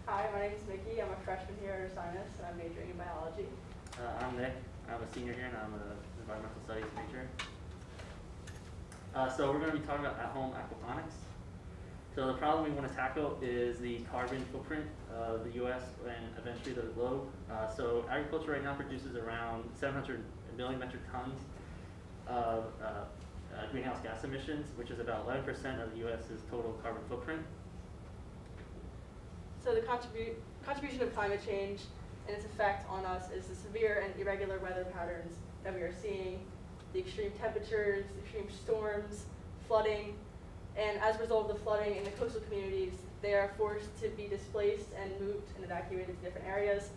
Hi, my name is Mickey. I'm a freshman here at Ursinus, and I'm majoring in biology. I'm Nick. I'm a senior here, and I'm an environmental studies major. So we're going to be talking about at-home aquaponics. So the problem we want to tackle is the carbon footprint of the U.S. and eventually the globe. So agriculture right now produces around 700 million metric tons of greenhouse gas emissions, which is about 11% of the U.S.'s total carbon footprint. So the contribution of climate change and its effect on us is the severe and irregular weather patterns that we are seeing, the extreme temperatures, extreme storms, flooding, and as a result of the flooding in the coastal communities, they are forced to be displaced and moved and evacuated to different areas,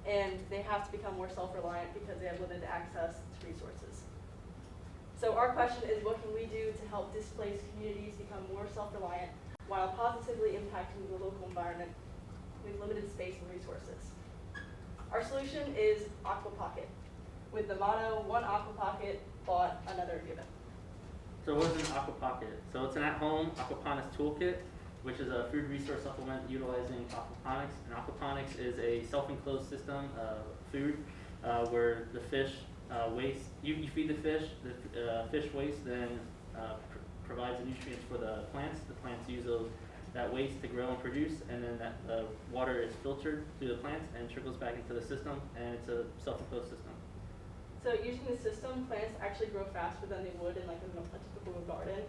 and they have to become more self-reliant because they have limited access to resources. So our question is, what can we do to help displaced communities become more self-reliant while positively impacting the local environment with limited space and resources? Our solution is Aquapocket, with the motto, one Aquapocket bought, another given. So what is an Aquapocket? So it's an at-home aquaponics toolkit, which is a food resource supplement utilizing aquaponics. And aquaponics is a self-enclosed system of food where the fish waste, you feed the fish waste then provides the nutrients for the plants. The plants use that waste to grow and produce, and then the water is filtered through the plants and trickles back into the system, and it's a self-enclosed system. So using the system, plants actually grow faster than they would in like a typical garden.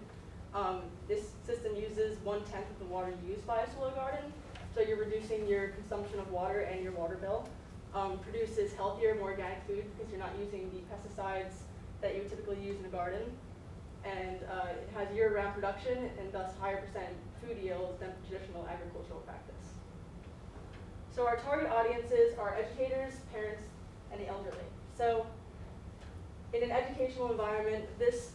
This system uses 1/10 of the water used by a solar garden, so you're reducing your consumption of water and your water bill. Produces healthier, more organic food because you're not using the pesticides that you would typically use in a garden. And it has year-round production and thus higher percent food yields than traditional agricultural practice. So our target audiences are educators, parents, and the elderly. So in an educational environment, this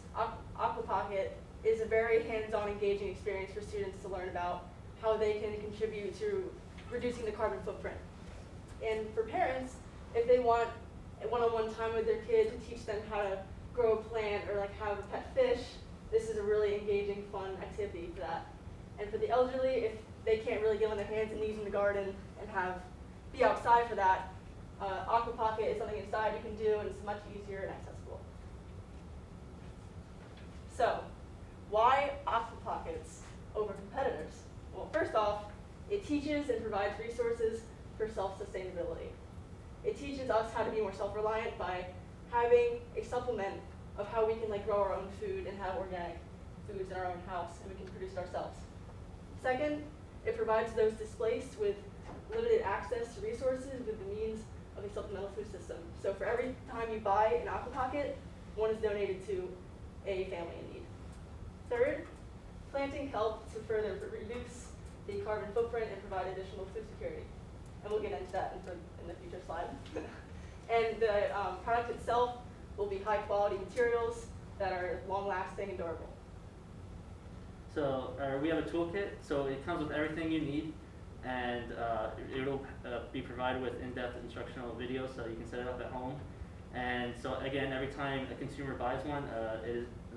Aquapocket is a very hands-on, engaging experience for students to learn about how they can contribute to reducing the carbon footprint. And for parents, if they want one-on-one time with their kid to teach them how to grow a plant or like have a pet fish, this is a really engaging, fun activity for that. And for the elderly, if they can't really get on their hands and knees in the garden and be outside for that, Aquapocket is something inside you can do, and it's much easier and accessible. So, why Aquapockets over competitors? Well, first off, it teaches and provides resources for self-sustainability. It teaches us how to be more self-reliant by having a supplement of how we can grow our own food and have organic foods in our own house, and we can produce it ourselves. Second, it provides those displaced with limited access to resources with the means of a supplemental food system. So for every time you buy an Aquapocket, one is donated to a family in need. Third, planting helps to further reduce the carbon footprint and provide additional food security. And we'll get into that in the future slide. And the product itself will be high quality materials that are long lasting and durable. So we have a toolkit, so it comes with everything you need, and it'll be provided with in-depth instructional videos so you can set it up at home. And so again, every time a consumer buys one,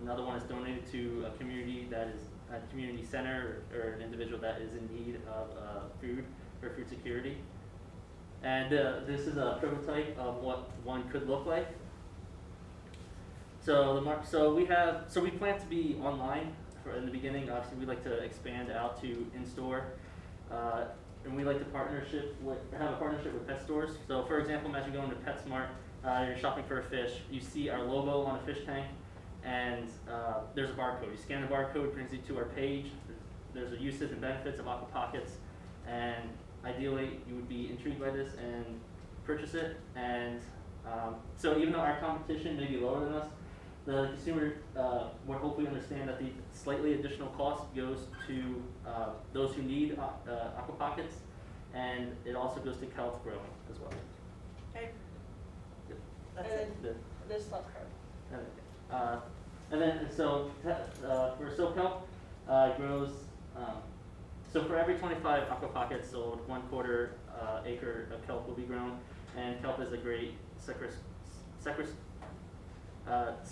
another one is donated to a community that is a community center or an individual that is in need of food or food security. And this is a prototype of what one could look like. So we plan to be online in the beginning. Obviously, we'd like to expand out to in-store, and we like to have a partnership with pet stores. So, for example, imagine going to PetSmart, you're shopping for a fish. You see our logo on a fish tank, and there's a barcode. You scan the barcode, it brings you to our page. There's a usage and benefits of Aquapockets, and ideally, you would be intrigued by this and purchase it. And so even though our competition may be lower than us, the consumer would hopefully understand that the slightly additional cost goes to those who need Aquapockets, and it also goes to kelp growing as well. Okay. Good. That's it. This left card. And then for soap kelp grows. So for every 25 Aquapockets sold, 1/4 acre of kelp will be grown, and kelp is a great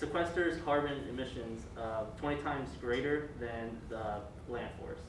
sequesters carbon emissions 20 times greater than the land forest.